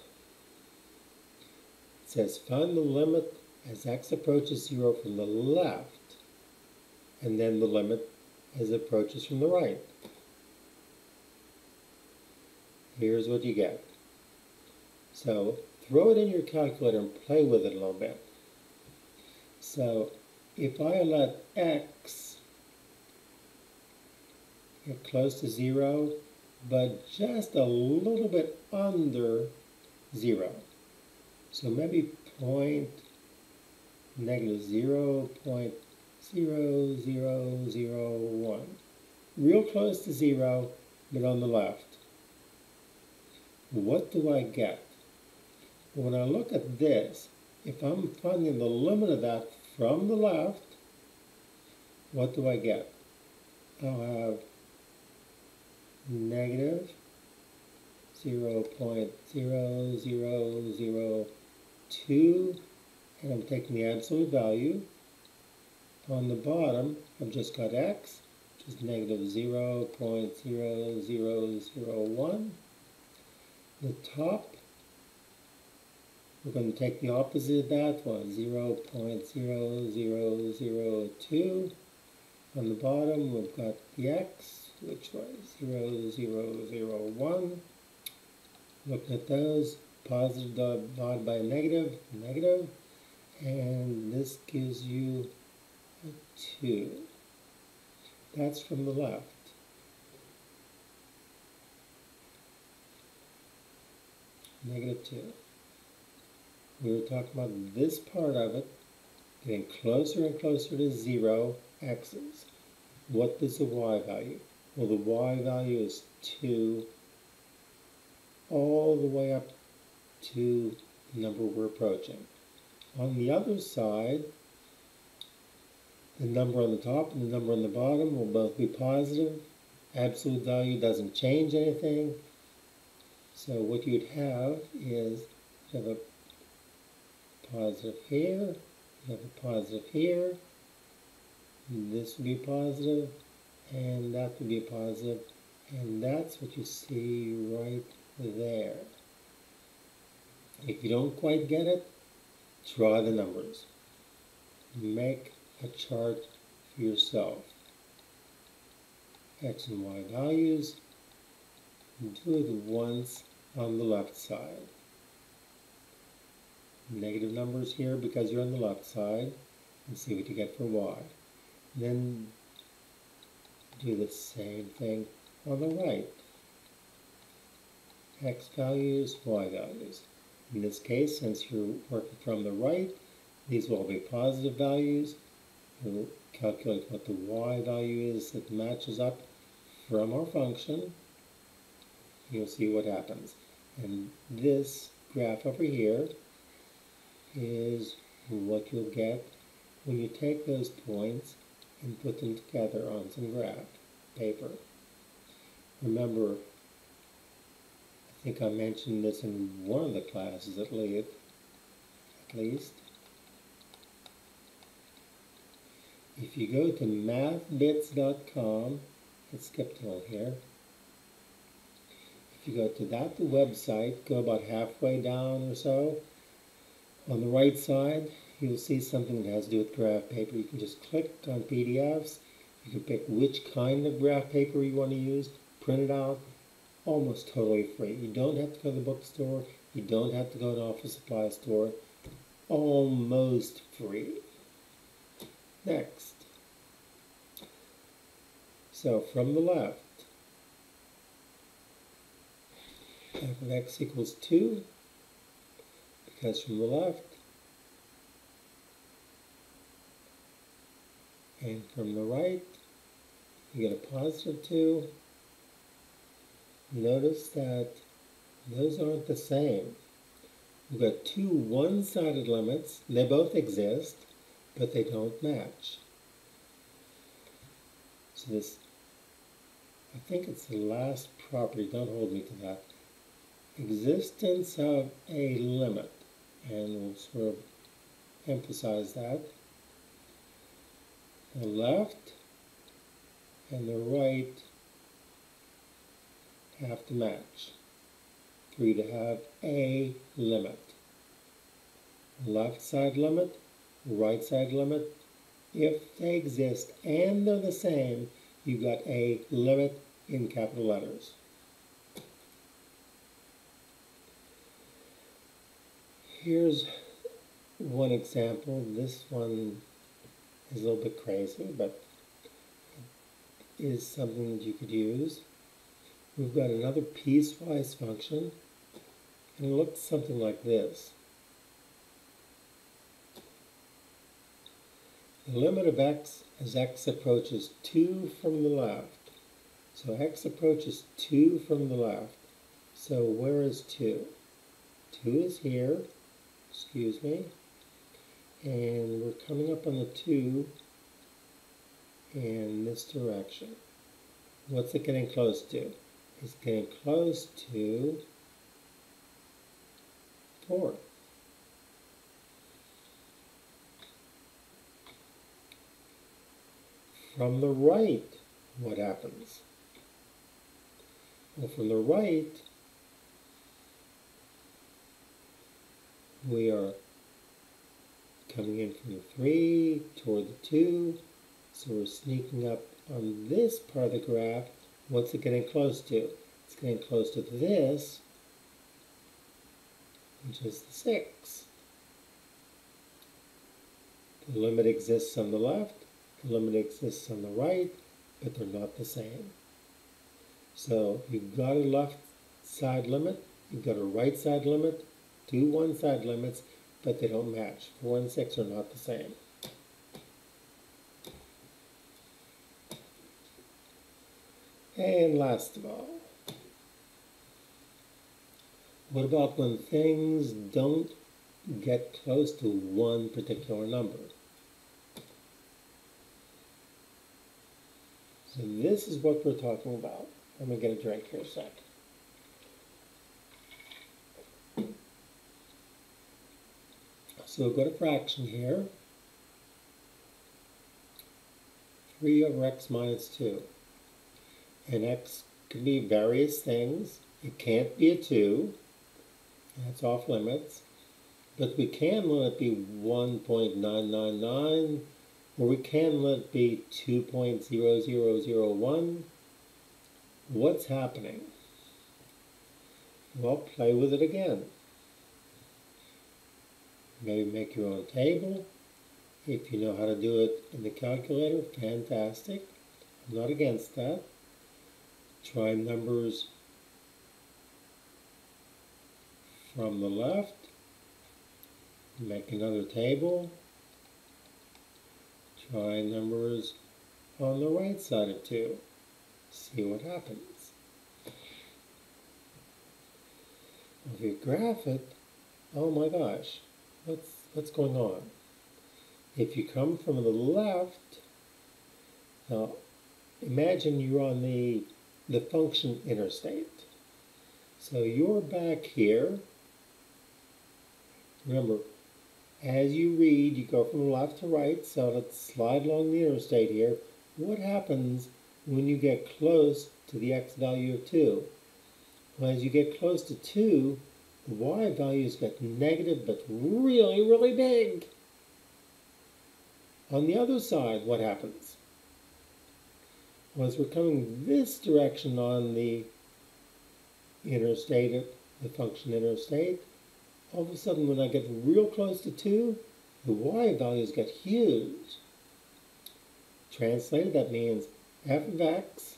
It says find the limit as x approaches 0 from the left, and then the limit as it approaches from the right. Here's what you get. So throw it in your calculator and play with it a little bit. So if I let x get close to 0, but just a little bit under 0, so maybe -0.0001, real close to 0, but on the left. What do I get? When I look at this, if I'm finding the limit of that from the left, what do I get? I'll have -0.0002, and I'm taking the absolute value. On the bottom, I've just got x, which is -0.0001. The top, we're going to take the opposite of that one, 0.0002. On the bottom, we've got the x, which was 0.001. Looking at those, positive divided by negative, negative, and this gives you a 2. That's from the left. -2. We were talking about this part of it getting closer and closer to 0 x's. What is the y value? Well, the y value is 2 all the way up to the number we're approaching. On the other side, the number on the top and the number on the bottom will both be positive. Absolute value doesn't change anything. So what you'd have is you have a positive here, you have a positive here, this would be positive, and that would be positive, and that's what you see right there. If you don't quite get it, draw the numbers. Make a chart for yourself. X and Y values, and do it once on the left side. Negative numbers here because you're on the left side, and see what you get for Y. Then do the same thing on the right. X values, Y values. In this case, since you're working from the right, these will be positive values. You'll calculate what the Y value is that matches up from our function. You'll see what happens. And this graph over here is what you'll get when you take those points and put them together on some graph paper. Remember, I think I mentioned this in one of the classes at least. If you go to mathbits.com, it skipped a little here. If you go to that website, go about halfway down or so, on the right side, you'll see something that has to do with graph paper. You can just click on PDFs. You can pick which kind of graph paper you want to use, print it out, almost totally free. You don't have to go to the bookstore. You don't have to go to an office supply store. Almost free. Next. So from the left, f of x equals 2, because from the left, and from the right, you get a positive 2. Notice that those aren't the same. We've got two one-sided limits. They both exist, but they don't match. So this, I think it's the last property, don't hold me to that. Existence of a limit, and we'll sort of emphasize that. The left and the right have to match for you to have a limit. Left side limit, right side limit. If they exist and they're the same, you've got a limit in capital letters. Here's one example. This one is a little bit crazy, but it is something that you could use. We've got another piecewise function, and it looks something like this. The limit of x as x approaches 2 from the left. So x approaches 2 from the left. So where is 2? 2 is here, excuse me, and we're coming up on the 2 in this direction. What's it getting close to? It's getting close to 4. From the right, what happens? Well, from the right, we are coming in from the 3 toward the 2, so we're sneaking up on this part of the graph. What's it getting close to? It's getting close to this, which is the 6. The limit exists on the left, the limit exists on the right, but they're not the same. So you've got a left side limit, you've got a right side limit, two one side limits, but they don't match. 4 and 6 are not the same. And last of all, what about when things don't get close to one particular number? So this is what we're talking about. Let me get a drink here a sec. So we've got a fraction here, 3 over x minus 2. and x can be various things. It can't be a 2. That's off limits. But we can let it be 1.999, or we can let it be 2.0001. What's happening? Well, play with it again. Maybe make your own table. If you know how to do it in the calculator, fantastic. I'm not against that. Try numbers from the left. Make another table. Try numbers on the right side of 2. See what happens. If you graph it, oh my gosh, what's going on? If you come from the left, now imagine you're on the function interstate. So you're back here. Remember, as you read, you go from left to right, so let's slide along the interstate here. What happens when you get close to the x value of 2? Well, as you get close to 2, the y values get negative, but really, really big. On the other side, what happens? Well, as we're coming this direction on the interstate, the function interstate, all of a sudden when I get real close to 2, the y values get huge. Translated, that means f of x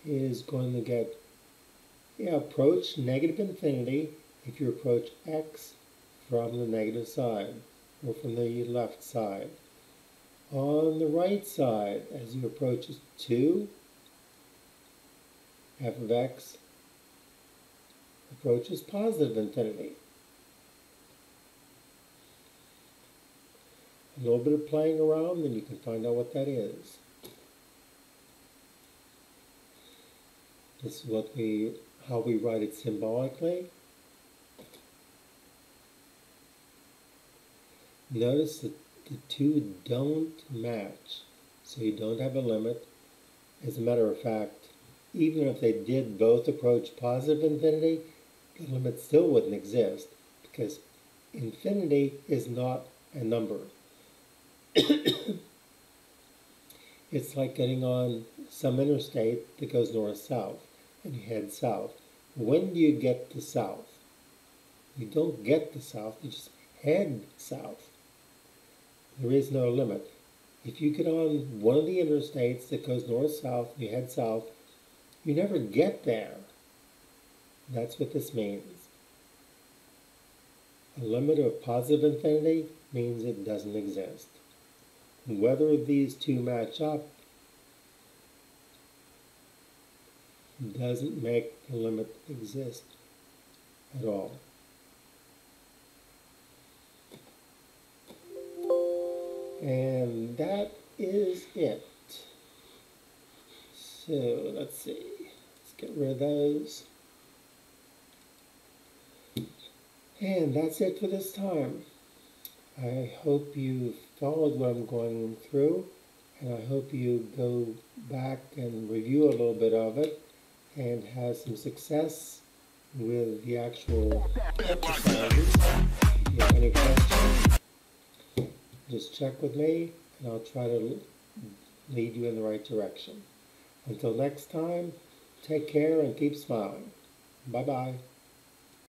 is going to get approach negative infinity if you approach x from the negative side or from the left side. On the right side, as you approach 2, f of x approaches positive infinity. A little bit of playing around, and you can find out what that is. This is how we write it symbolically. Notice that the 2 don't match, so you don't have a limit. As a matter of fact, even if they did both approach positive infinity, the limit still wouldn't exist, because infinity is not a number. It's like getting on some interstate that goes north-south, and you head south. When do you get to south? You don't get to south, you just head south. There is no limit. If you get on one of the interstates that goes north-south and you head south, you never get there. That's what this means. A limit of positive infinity means it doesn't exist. Whether these two match up doesn't make the limit exist at all. And that is it. So let's see. Let's get rid of those. And that's it for this time. I hope you followed what I'm going through, and I hope you go back and review a little bit of it and have some success with the actual exercises. If you have any questions, just check with me and I'll try to lead you in the right direction. Until next time, take care and keep smiling. Bye-bye.